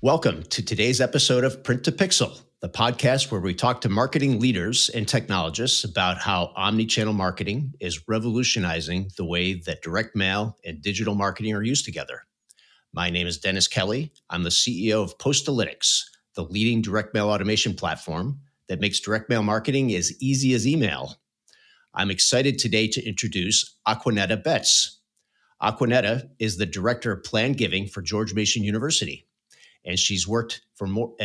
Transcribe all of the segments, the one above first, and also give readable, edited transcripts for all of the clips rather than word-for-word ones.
Welcome to today's episode of Print to Pixel, the podcast where we talk to marketing leaders and technologists about how omnichannel marketing is revolutionizing the way that direct mail and digital marketing are used together. My name is Dennis Kelly. I'm the CEO of Postalytics, the leading direct mail automation platform that makes direct mail marketing as easy as email. I'm excited today to introduce Aquanetta Betts. Aquanetta is the Director of Plan Giving for George Mason University, and she's worked for more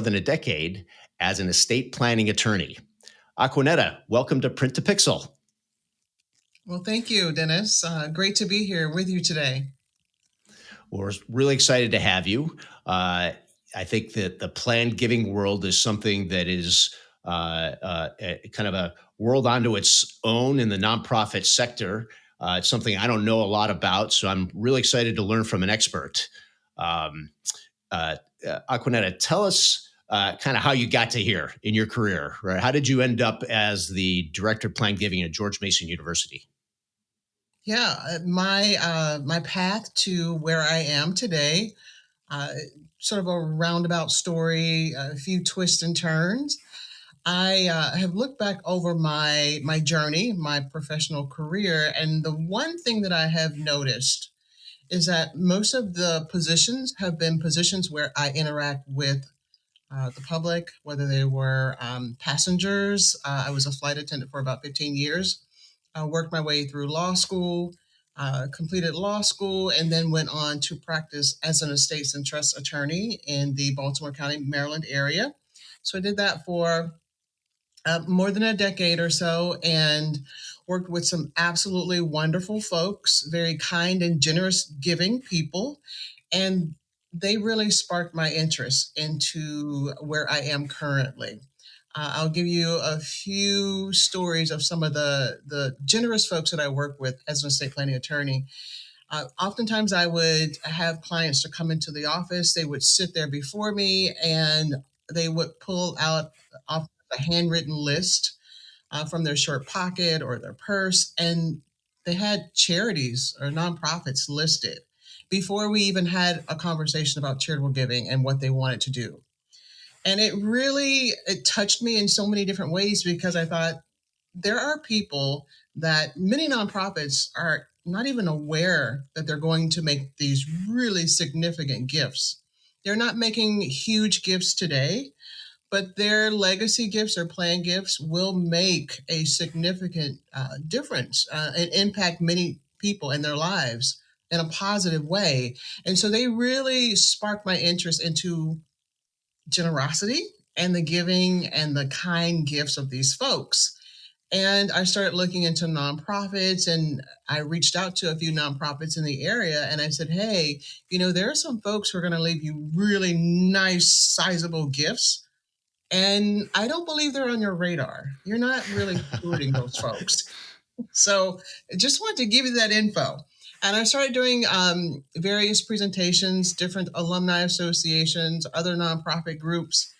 than a decade as an estate planning attorney. Aquanetta, welcome to Print to Pixel. Well, thank you, Dennis. Great to be here with you today. We're really excited to have you. I think that the planned giving world is something that is kind of a world onto its own in the nonprofit sector. It's something I don't know a lot about, so I'm really excited to learn from an expert. Aquanetta, tell us kind of how you got to here in your career, right? How did you end up as the director of planned giving at George Mason University? Yeah, my path to where I am today, sort of a roundabout story, a few twists and turns. I have looked back over my journey, my professional career, and the one thing that I have noticed is that most of the positions have been positions where I interact with the public, whether they were passengers. I was a flight attendant for about 15 years. I worked my way through law school, completed law school, and then went on to practice as an estates and trust attorney in the Baltimore County, Maryland area. So I did that for more than a decade or so and worked with some absolutely wonderful folks, very kind and generous giving people. And they really sparked my interest into where I am currently. I'll give you a few stories of some of the generous folks that I work with as an estate planning attorney. Oftentimes, I would have clients to come into the office. They would sit there before me and they would pull out off a handwritten list from their short pocket or their purse, and they had charities or nonprofits listed before we even had a conversation about charitable giving and what they wanted to do. And it touched me in so many different ways because I thought there are people that many nonprofits are not even aware that they're going to make these really significant gifts. They're not making huge gifts today, but their legacy gifts or planned gifts will make a significant difference and impact many people in their lives in a positive way. And so they really sparked my interest into generosity and the giving and the kind gifts of these folks. And I started looking into nonprofits and I reached out to a few nonprofits in the area and I said, hey, there are some folks who are going to leave you really nice, sizable gifts. And I don't believe they're on your radar. You're not really stewarding those folks. So I just wanted to give you that info. And I started doing various presentations, different alumni associations, other nonprofit groups.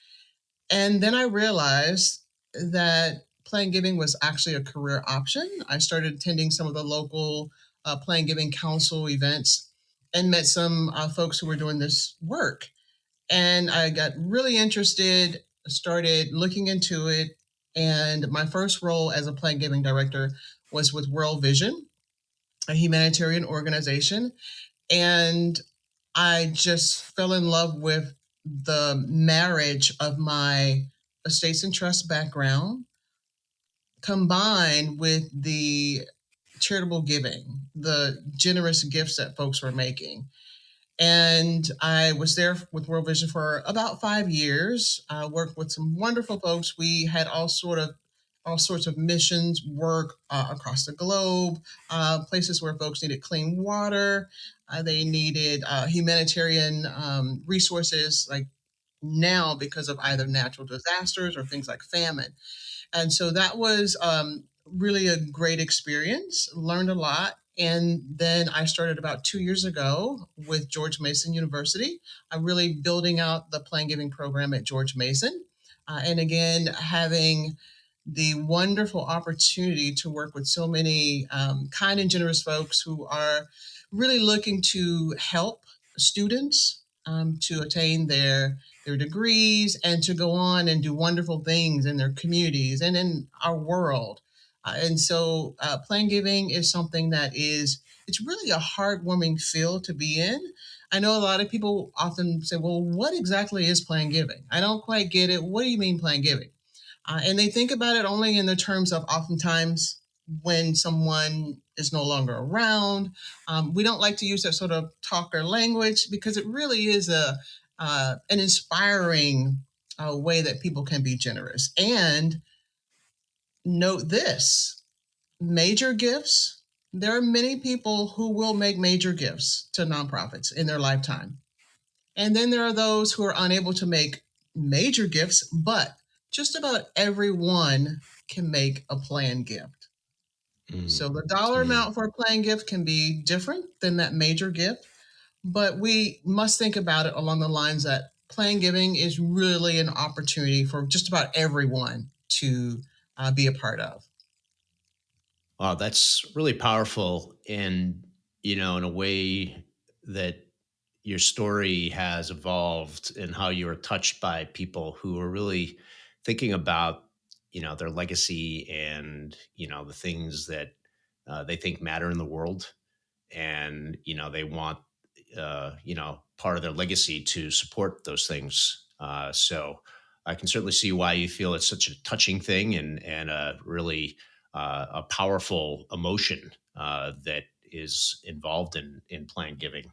And then I realized that planned giving was actually a career option. I started attending some of the local planned giving council events and met some folks who were doing this work. And I got really interested, started looking into it. And my first role as a planned giving director was with World Vision, a humanitarian organization. And I just fell in love with the marriage of my estates and trust background combined with the charitable giving, the generous gifts that folks were making. And I was there with World Vision for about 5 years. I worked with some wonderful folks. We had all sorts of missions work across the globe, places where folks needed clean water. They needed humanitarian resources, like now because of either natural disasters or things like famine. And so that was really a great experience, learned a lot. And then I started about 2 years ago with George Mason University. I'm really building out the plan giving program at George Mason. And again, having the wonderful opportunity to work with so many kind and generous folks who are really looking to help students to attain their degrees and to go on and do wonderful things in their communities and in our world. And so plan giving is something that it's really a heartwarming field to be in. I know a lot of people often say, well, what exactly is plan giving? I don't quite get it. What do you mean plan giving? And they think about it only in the terms of oftentimes when someone is no longer around. We don't like to use that sort of talker language because it really is an inspiring way that people can be generous. And note this: major gifts. There are many people who will make major gifts to nonprofits in their lifetime. And then there are those who are unable to make major gifts, but just about everyone can make a planned gift. Mm, So the dollar mm. amount for a planned gift can be different than that major gift, but we must think about it along the lines that planned giving is really an opportunity for just about everyone to be a part of. Wow, that's really powerful. And, in a way that your story has evolved and how you were touched by people who are really thinking about, their legacy and, the things that they think matter in the world. And, they want, part of their legacy to support those things. So I can certainly see why you feel it's such a touching thing and a really a powerful emotion that is involved in plan giving.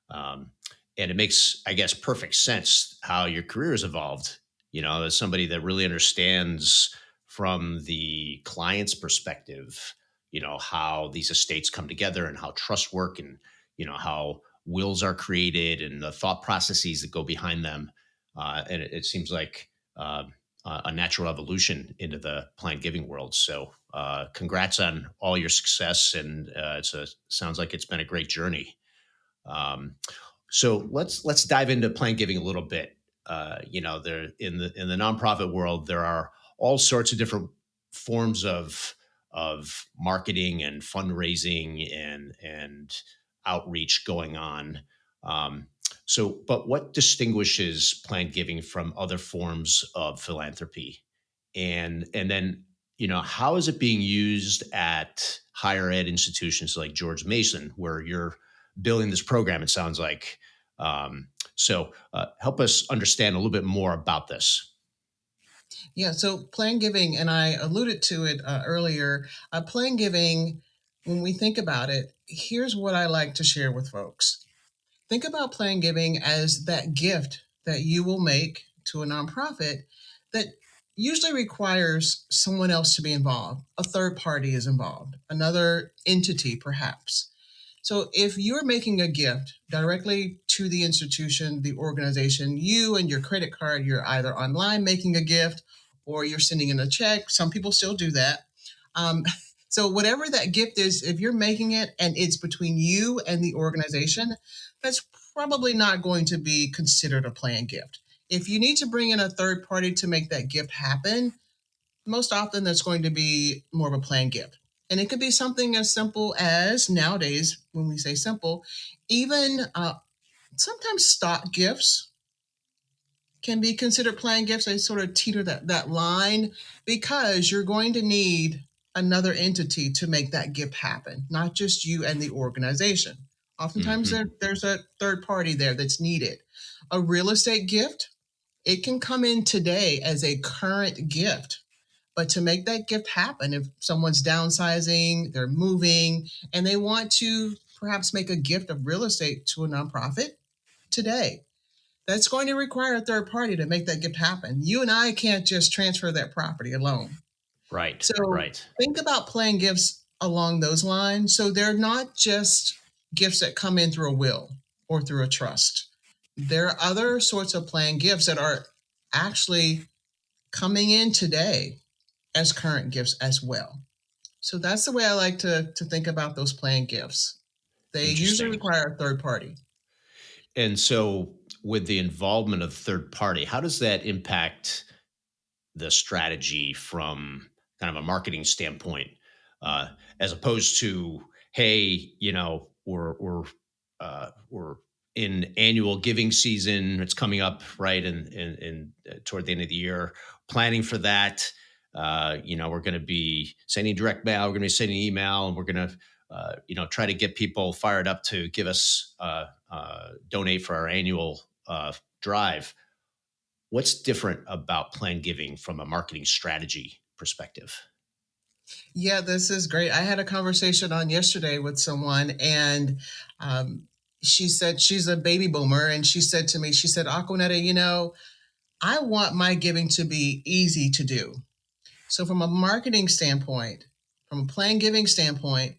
Um, and it makes, I guess, perfect sense how your career has evolved. As somebody that really understands from the client's perspective, how these estates come together and how trusts work and, how wills are created and the thought processes that go behind them. And it seems like a natural evolution into the planned giving world. So, congrats on all your success, and sounds like it's been a great journey. Um, so let's dive into planned giving a little bit. There in the nonprofit world, there are all sorts of different forms of marketing and fundraising and outreach going on. Um, but what distinguishes planned giving from other forms of philanthropy? And then, how is it being used at higher ed institutions like George Mason, where you're building this program? It sounds like. Help us understand a little bit more about this. Yeah, so plan giving, and I alluded to it earlier. Plan giving, when we think about it, here's what I like to share with folks. Think about plan giving as that gift that you will make to a nonprofit that usually requires someone else to be involved. A third party is involved, another entity perhaps. So if you're making a gift directly to the institution, the organization, you and your credit card, you're either online making a gift or you're sending in a check. Some people still do that. Um, so whatever that gift is, if you're making it and it's between you and the organization, that's probably not going to be considered a planned gift. If you need to bring in a third party to make that gift happen, most often that's going to be more of a planned gift. And it could be something as simple as nowadays, when we say simple, even sometimes stock gifts can be considered planned gifts. They sort of teeter that line because you're going to need another entity to make that gift happen, not just you and the organization. Oftentimes Hmm. there's a third party there that's needed. A real estate gift, it can come in today as a current gift. But to make that gift happen, if someone's downsizing, they're moving, and they want to perhaps make a gift of real estate to a nonprofit today, that's going to require a third party to make that gift happen. You and I can't just transfer that property alone. Right, So right. think about playing gifts along those lines. So they're not just gifts that come in through a will or through a trust. There are other sorts of planned gifts that are actually coming in today as current gifts as well. So that's the way I like to think about those planned gifts. They usually Interesting. require a third party. And so, with the involvement of third party, how does that impact the strategy from kind of a marketing standpoint, uh, as opposed to, hey, we're in annual giving season. It's coming up, right, toward the end of the year. Planning for that. We're going to be sending direct mail. We're going to be sending email, and we're going to, try to get people fired up to give us donate for our annual drive. What's different about planned giving from a marketing strategy perspective? Yeah, this is great. I had a conversation on yesterday with someone, and she said she's a baby boomer, and she said to me, she said, Aquanetta, I want my giving to be easy to do. So, from a marketing standpoint, from a planned giving standpoint,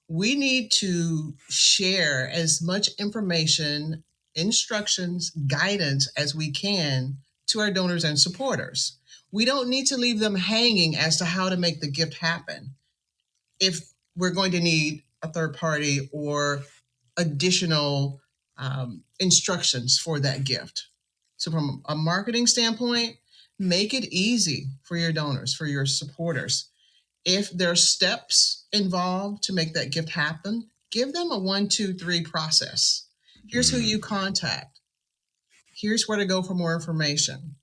we need to share as much information, instructions, guidance as we can to our donors and supporters. We don't need to leave them hanging as to how to make the gift happen. If we're going to need a third party or additional instructions for that gift. So, from a marketing standpoint, make it easy for your donors, for your supporters. If there are steps involved to make that gift happen, give them a 1, 2, 3 process. Here's who you contact. Here's where to go for more information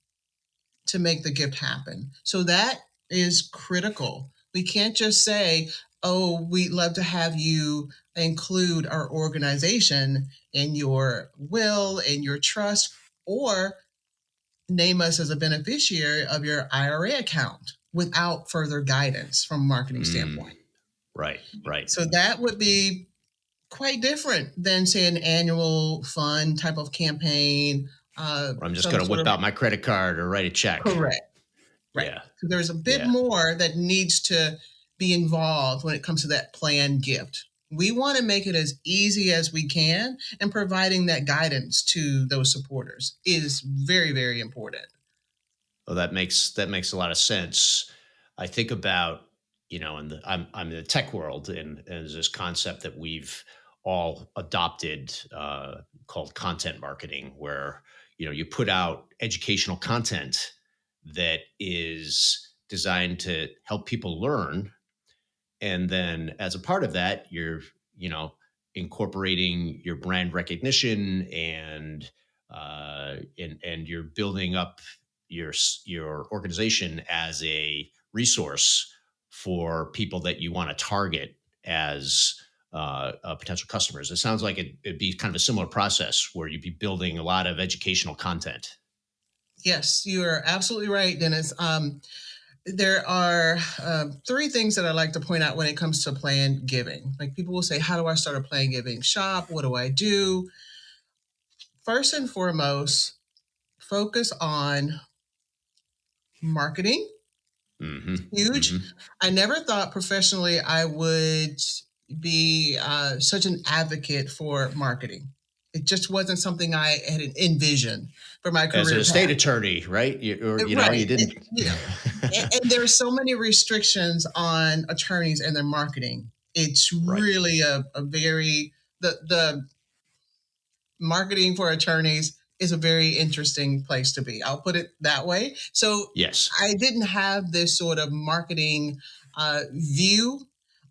to make the gift happen. So that is critical. We can't just say, oh, we'd love to have you include our organization in your will, in your trust, or name us as a beneficiary of your IRA account without further guidance from a marketing standpoint. Right. So that would be quite different than, say, an annual fund type of campaign. I'm just going to whip out my credit card or write a check. Correct. Right. Yeah. So there's a bit more that needs to be involved when it comes to that planned gift. We want to make it as easy as we can, and providing that guidance to those supporters is very, very important. Well, that makes a lot of sense. I think about, I'm in the tech world, and there's this concept that we've all adopted called content marketing, where you put out educational content that is designed to help people learn, and then as a part of that, you're incorporating your brand recognition, and you're building up your organization as a resource for people that you want to target as potential customers. It sounds like it'd be kind of a similar process where you'd be building a lot of educational content. Yes, you are absolutely right, Dennis. There are 3 things that I like to point out when it comes to planned giving. Like, people will say, how do I start a planned giving shop? What do I do? First and foremost, focus on marketing. Huge. I never thought professionally I would be such an advocate for marketing. It just wasn't something I had envisioned for my career. As an estate attorney, right? You didn't. And there are so many restrictions on attorneys and their marketing. It's really a very, the marketing for attorneys is a very interesting place to be. I'll put it that way. So yes, I didn't have this sort of marketing view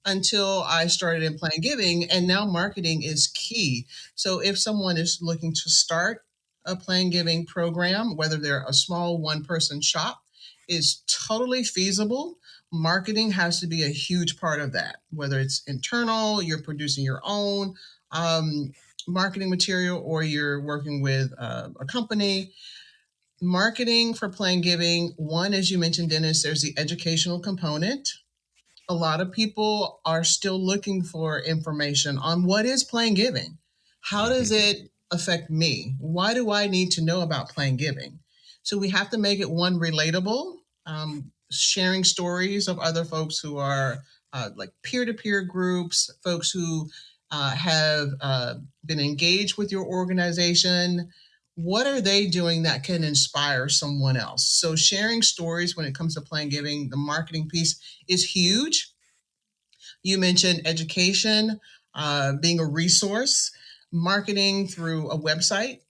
until I started in planned giving, and now marketing is key. So if someone is looking to start a planned giving program, whether they're a small one-person shop, is totally feasible. Marketing has to be a huge part of that, whether it's internal, you're producing your own marketing material, or you're working with a company. Marketing for planned giving, one, as you mentioned, Dennis, there's the educational component. A lot of people are still looking for information on what is planned giving. How does it affect me? Why do I need to know about planned giving? So we have to make it, one, relatable, sharing stories of other folks who are like peer-to-peer groups, folks who have been engaged with your organization. What are they doing that can inspire someone else? So sharing stories when it comes to planned giving, the marketing piece is huge. You mentioned education, being a resource, marketing through a website.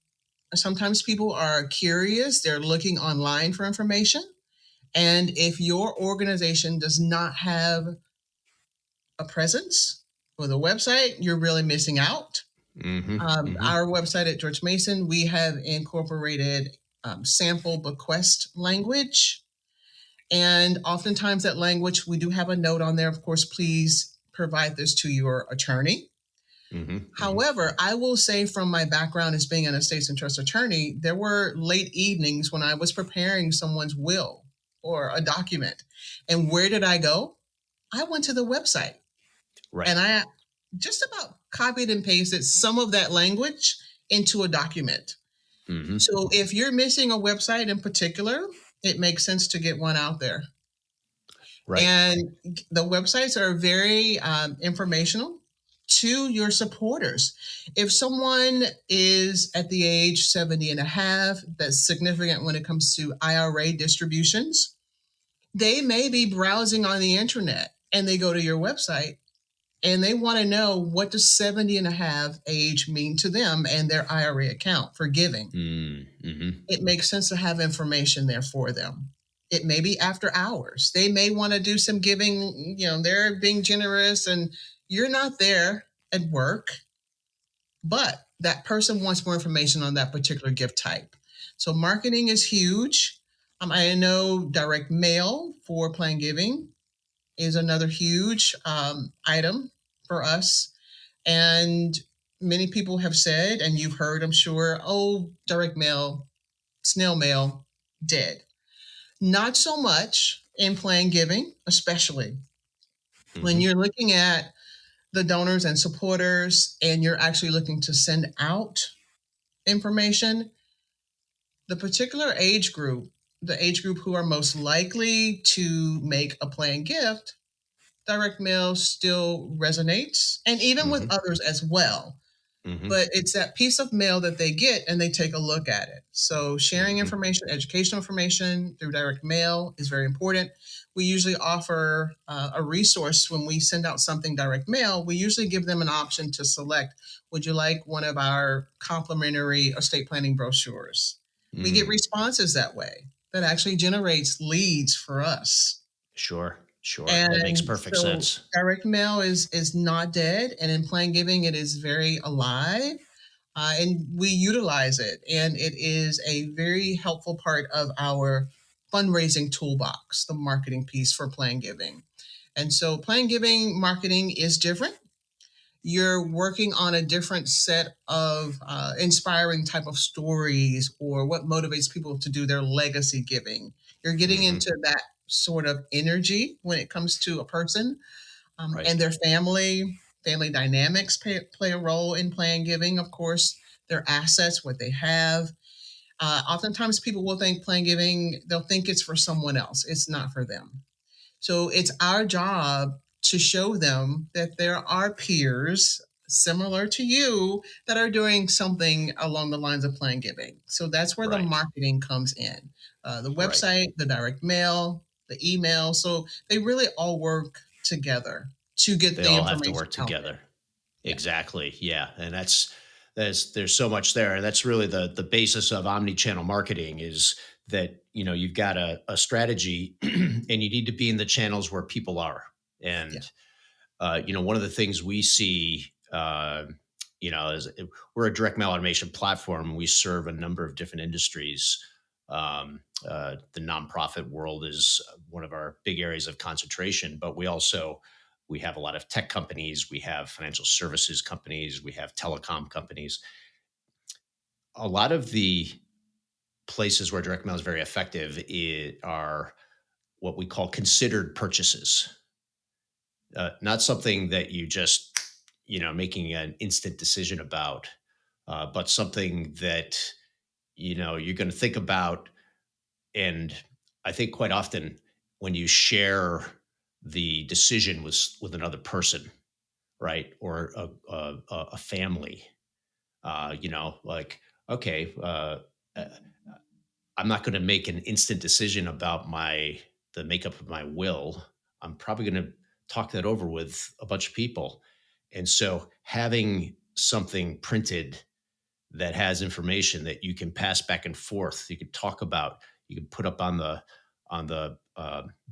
Sometimes people are curious, they're looking online for information. And if your organization does not have a presence with a website, you're really missing out. Mm-hmm. Our website at George Mason, we have incorporated sample bequest language. And oftentimes that language, we do have a note on there. Of course, please provide this to your attorney. Mm-hmm. Mm-hmm. However, I will say from my background as being an estates and trust attorney, there were late evenings when I was preparing someone's will or a document. And where did I go? I went to the website Right. and I just about copied and pasted some of that language into a document. Mm-hmm. So if you're missing a website in particular, it makes sense to get one out there. Right. And the websites are very informational to your supporters. If someone is at the age 70 and a half, that's significant when it comes to IRA distributions, they may be browsing on the internet and they go to your website and they want to know, what does 70 and a half age mean to them and their IRA account for giving. Mm-hmm. It makes sense to have information there for them. It may be after hours. They may want to do some giving, they're being generous and you're not there at work, but that person wants more information on that particular gift type. So marketing is huge. I know direct mail for plan giving is another huge item for us. And many people have said, and you've heard, I'm sure, oh, direct mail, snail mail, dead. Not so much in plan giving, especially when Mm-hmm. you're looking at the donors and supporters and you're actually looking to send out information. The particular age group, the age group who are most likely to make a plan gift, direct mail still resonates, and even with Mm-hmm. others as well. Mm-hmm. But it's that piece of mail that they get and they take a look at it. So sharing Mm-hmm. information, educational information through direct mail is very important. We usually offer a resource when we send out something direct mail. We usually give them an option to select, would you like one of our complimentary estate planning brochures? We get Mm. responses that way. That actually generates leads for us. Sure. Sure. That makes And perfect so sense. direct mail is not dead, and in plan giving, it is very alive, and we utilize it, and it is a very helpful part of our fundraising toolbox, the marketing piece for plan giving. And so, plan giving marketing is different. You're working on a different set of inspiring type of stories or what motivates people to do their legacy giving. You're getting Mm-hmm. into that sort of energy when it comes to a person Right. and their family. Family dynamics play a role in plan giving, of course, their assets, what they have. Oftentimes, people will think plan giving, they'll think it's for someone else. It's not for them. So it's our job to show them that there are peers similar to you that are doing something along the lines of plan giving. So that's where the Right. marketing comes in. The Right. website, the direct mail, the email. So they really all work together to get They the all have to information work out there. together. Yeah. Exactly. Yeah. And there's so much there. And that's really the basis of omni-channel marketing is that, you've got a strategy and you need to be in the channels where people are. Yeah. And, one of the things we see, is we're a direct mail automation platform. We serve a number of different industries. The nonprofit world is one of our big areas of concentration, but we have a lot of tech companies, we have financial services companies, we have telecom companies. A lot of the places where direct mail is very effective are what we call considered purchases, not something that you just making an instant decision about, but something that you're going to think about. And I think quite often when you share the decision with another person, right, or a family, like, okay, uh, I'm not going to make an instant decision about the makeup of my will. I'm probably going to talk that over with a bunch of people. And so having something printed that has information that you can pass back and forth, you can talk about, you can put up on the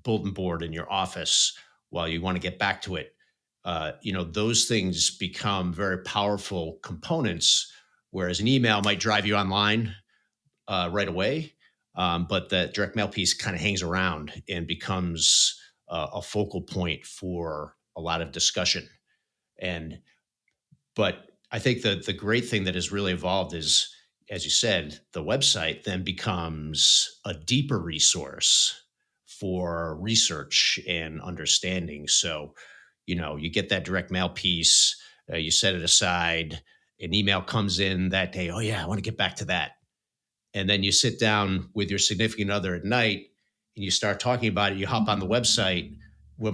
bulletin board in your office while you want to get back to it. those things become very powerful components, whereas an email might drive you online right away. But the direct mail piece kind of hangs around and becomes a focal point for a lot of discussion. And but I think that the great thing that has really evolved is, as you said, the website then becomes a deeper resource for research and understanding. So, you get that direct mail piece, you set it aside, an email comes in that day. Oh, yeah, I want to get back to that. And then you sit down with your significant other at night and you start talking about it. You hop on the website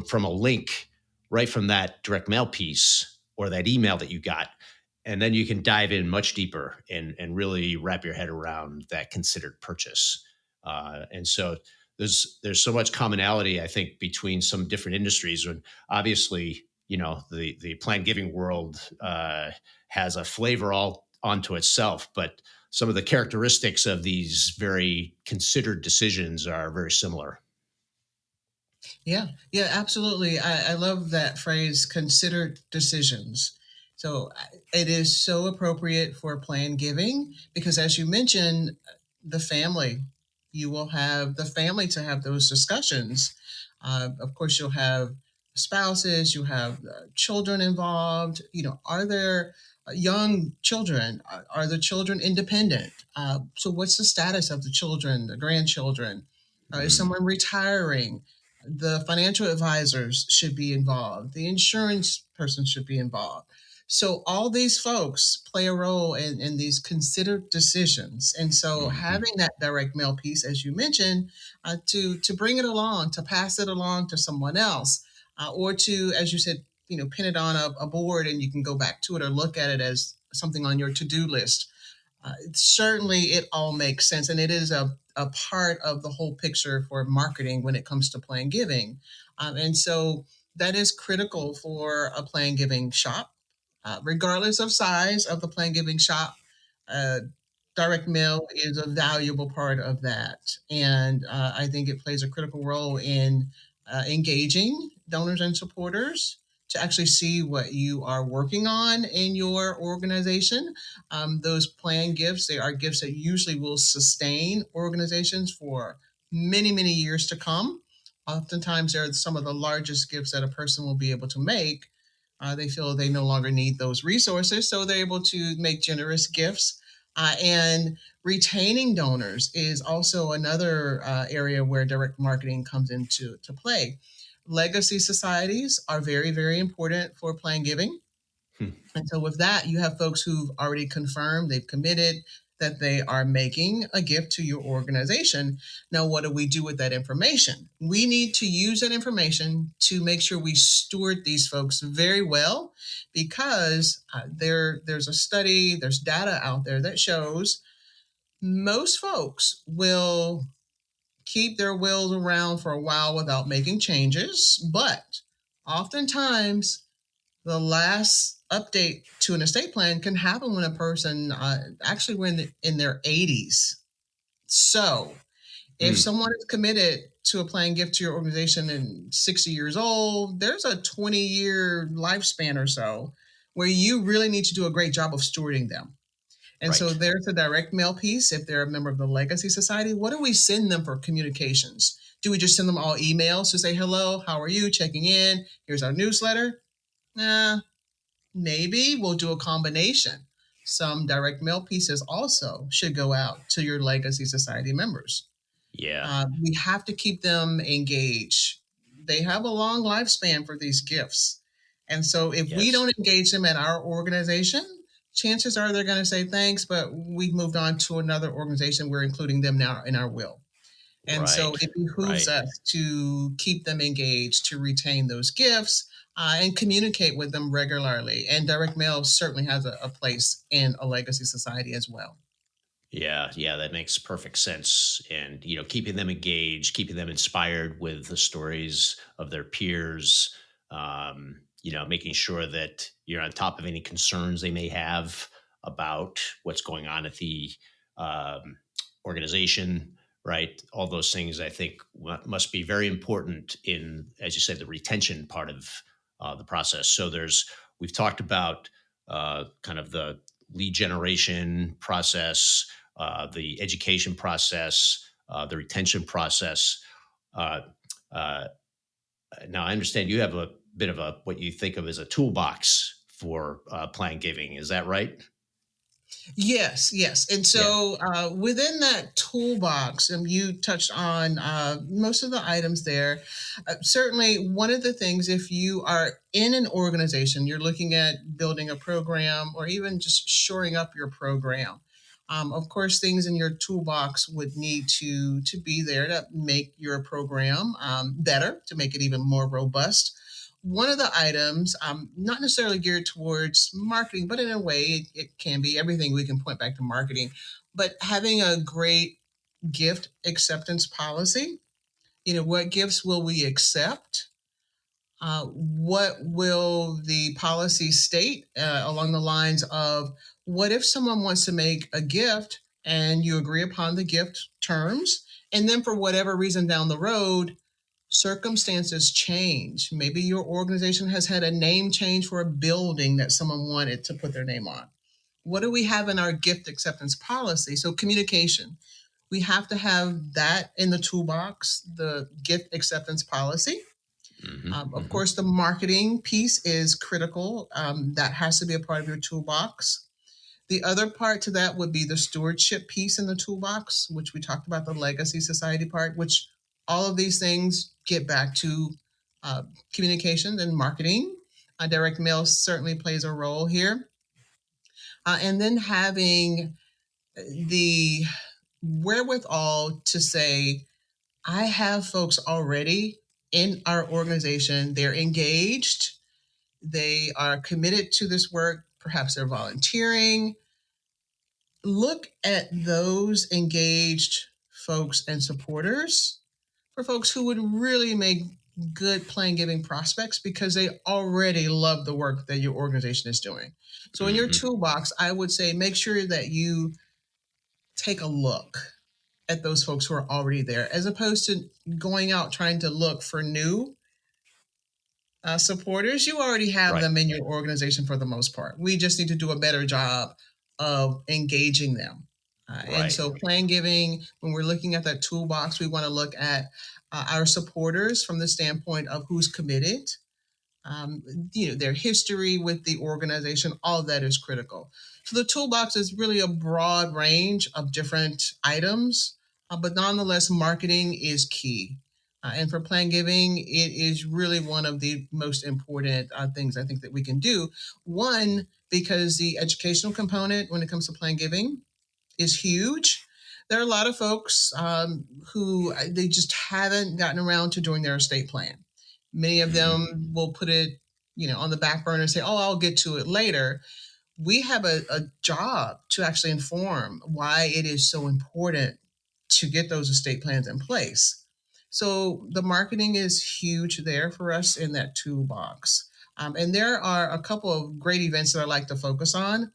from a link right from that direct mail piece or that email that you got. And then you can dive in much deeper and really wrap your head around that considered purchase. And so there's so much commonality, I think, between some different industries. And obviously, the planned giving world has a flavor all onto itself, but some of the characteristics of these very considered decisions are very similar. Yeah, yeah, absolutely. I love that phrase, considered decisions. So it is so appropriate for planned giving because, as you mentioned, the family, you will have the family to have those discussions. Of course, you'll have spouses, you have children involved. Are there young children? Are the children independent? So, what's the status of the children, the grandchildren? Is Mm, someone retiring? The financial advisors should be involved. The insurance person should be involved. So all these folks play a role in these considered decisions. And so mhm. having that direct mail piece, as you mentioned, to bring it along, to pass it along to someone else, or to, as you said, pin it on a board and you can go back to it or look at it as something on your to-do list. Certainly, it all makes sense, and it is a part of the whole picture for marketing when it comes to plan giving. And so that is critical for a plan giving shop, regardless of size of the plan giving shop. Uh, Direct mail is a valuable part of that, and I think it plays a critical role in engaging donors and supporters to actually see what you are working on in your organization. Those planned gifts, they are gifts that usually will sustain organizations for many, many years to come. Oftentimes, they're some of the largest gifts that a person will be able to make. They feel they no longer need those resources, so they're able to make generous gifts. And retaining donors is also another area where direct marketing comes into to play. Legacy societies are very, very important for plan giving. Hmm. And so, with that, you have folks who've already confirmed, they've committed that they are making a gift to your organization. Now, what do we do with that information? We need to use that information to make sure we steward these folks very well because there's a study, there's data out there that shows most folks will keep their wills around for a while without making changes, but oftentimes the last update to an estate plan can happen when a person actually when in their 80s. So if Mm, someone is committed to a plan gift to your organization and 60 years old, there's a 20-year lifespan or so where you really need to do a great job of stewarding them. And so right. there's a direct mail piece. If they're a member of the Legacy Society, what do we send them for communications? Do we just send them all emails to say, hello, how are you, checking in? Here's our newsletter? Nah, maybe we'll do a combination. Some direct mail pieces also should go out to your Legacy Society members. Yeah. We have to keep them engaged. They have a long lifespan for these gifts. And so if we Yes. don't engage them at our organization, chances are they're going to say thanks, but we've moved on to another organization. We're including them now in our will. And so Right. it behooves Right. us to keep them engaged, to retain those gifts, and communicate with them regularly. And direct mail certainly has a place in a legacy society as well. Yeah, yeah, that makes perfect sense. And keeping them engaged, keeping them inspired with the stories of their peers, making sure that you're on top of any concerns they may have about what's going on at the um, organization, right? All those things I think must be very important in, as you said, the retention part of the process. So we've talked about kind of the lead generation process, the education process, the retention process. Uh, uh, Now, I understand you have a bit of a what you think of as a toolbox for plan giving. Is that right? Yes, yes. And Yeah. so within that toolbox, you touched on most of the items there. Certainly, one of the things, if you are in an organization, you're looking at building a program or even just shoring up your program. Of course, things in your toolbox would need to be there to make your program better, to make it even more robust. One of the items, not necessarily geared towards marketing, but in a way, it can be everything. We can point back to marketing, but having a great gift acceptance policy. What gifts will we accept? What will the policy state along the lines of what if someone wants to make a gift and you agree upon the gift terms, and then for whatever reason down the road, circumstances change. Maybe your organization has had a name change for a building that someone wanted to put their name on. What do we have in our gift acceptance policy? So, communication. We have to have that in the toolbox, the gift acceptance policy. Of Hmm. course, the marketing piece is critical. That has to be a part of your toolbox. The other part to that would be the stewardship piece in the toolbox, which we talked about, the legacy society part, which all of these things get back to uh, communication and marketing. Direct mail certainly plays a role here. And then having the wherewithal to say, I have folks already in our organization, they're engaged, they are committed to this work, perhaps they're volunteering. Look at those engaged folks and supporters for folks who would really make good plan giving prospects because they already love the work that your organization is doing. So, in your Hmm. toolbox, I would say make sure that you take a look at those folks who are already there as opposed to going out trying to look for new supporters. You already have Right. them in your organization for the most part. We just need to do a better job of engaging them. And Right. so, plan giving, when we're looking at that toolbox, we want to look at our supporters from the standpoint of who's committed, um, their history with the organization, all of that is critical. So the toolbox is really a broad range of different items, but nonetheless, marketing is key. And for plan giving, it is really one of the most important things I think that we can do. One, because the educational component when it comes to plan giving is huge. There are a lot of folks who they just haven't gotten around to doing their estate plan. Many of Hmm. them will put it, on the back burner and say, "Oh, I'll get to it later." We have a job to actually inform why it is so important to get those estate plans in place. So the marketing is huge there for us in that toolbox. And there are a couple of great events that I like to focus on.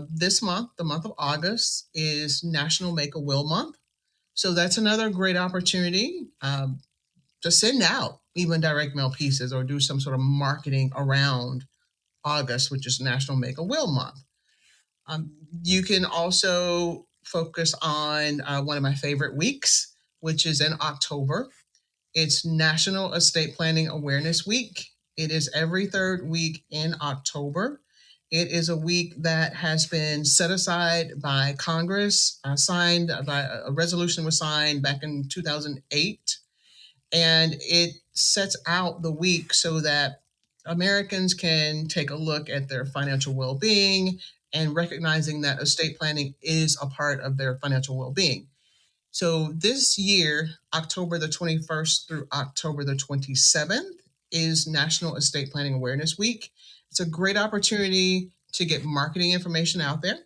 This month, the month of August, is National Make a Will Month. So that's another great opportunity to send out even direct mail pieces or do some sort of marketing around August, which is National Make a Will Month. You can also focus on one of my favorite weeks, which is in October. It's National Estate Planning Awareness Week. It is every third week in October. It is a week that has been set aside by Congress, signed by a resolution was signed back in 2008, and it sets out the week so that Americans can take a look at their financial well-being and recognizing that estate planning is a part of their financial well-being. So this year, October the 21st through October the 27th is National Estate Planning Awareness Week. It's a great opportunity to get marketing information out there,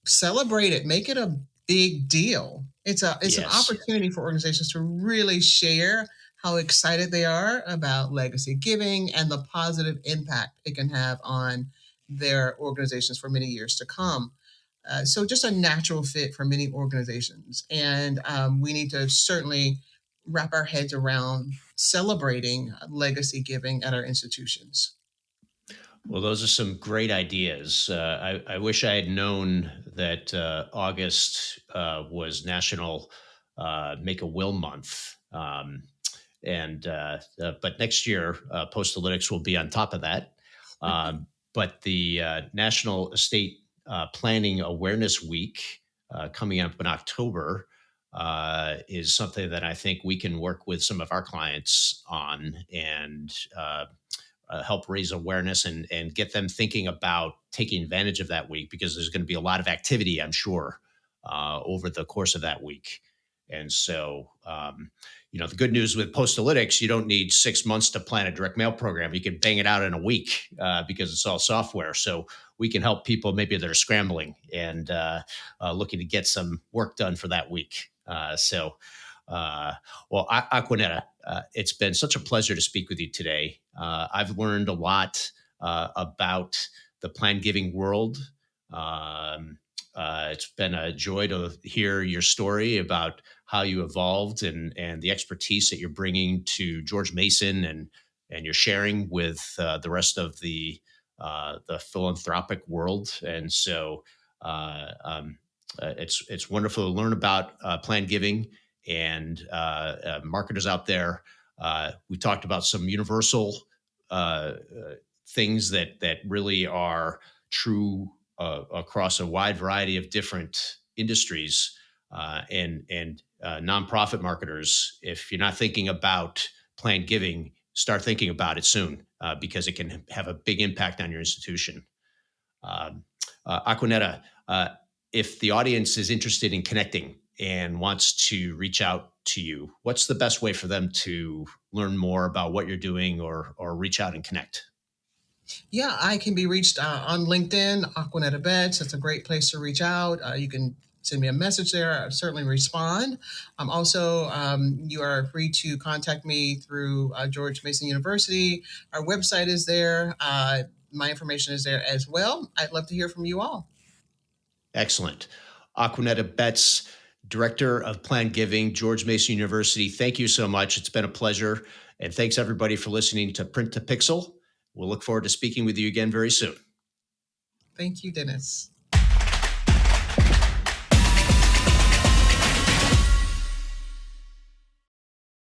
celebrate it, make it a big deal. It's an Yes. opportunity for organizations to really share how excited they are about legacy giving and the positive impact it can have on their organizations for many years to come. So just a natural fit for many organizations, and we need to certainly wrap our heads around celebrating legacy giving at our institutions. Well, those are some great ideas. I wish I had known that August was National Make a Will Month. But next year, Postalytics will be on top of that. But the National Estate Planning Awareness Week coming up in October is something that I think we can work with some of our clients on and help raise awareness and get them thinking about taking advantage of that week, because there's going to be a lot of activity, I'm sure, over the course of that week. And so, the good news with Postalytics, you don't need 6 months to plan a direct mail program. You can bang it out in a week because it's all software. So we can help people maybe that are scrambling and looking to get some work done for that week. Aquanetta, it's been such a pleasure to speak with you today. I've learned a lot about the plan giving world. It's been a joy to hear your story about how you evolved and the expertise that you're bringing to George Mason and you're sharing with the rest of the philanthropic world. And so it's wonderful to learn about plan giving and marketers out there. We talked about some universal things that really are true across a wide variety of different industries and nonprofit marketers. If you're not thinking about planned giving, start thinking about it soon because it can have a big impact on your institution. Aquanetta, if the audience is interested in connecting and wants to reach out to you, what's the best way for them to learn more about what you're doing or reach out and connect? Yeah, I can be reached on LinkedIn, Aquanetta Betts. That's a great place to reach out. You can send me a message there. I'll certainly respond. You are free to contact me through George Mason University. Our website is there. My information is there as well. I'd love to hear from you all. Excellent. Aquanetta Betts, Director of Planned Giving, George Mason University. Thank you so much. It's been a pleasure. And thanks everybody for listening to Print to Pixel. We'll look forward to speaking with you again very soon. Thank you, Dennis.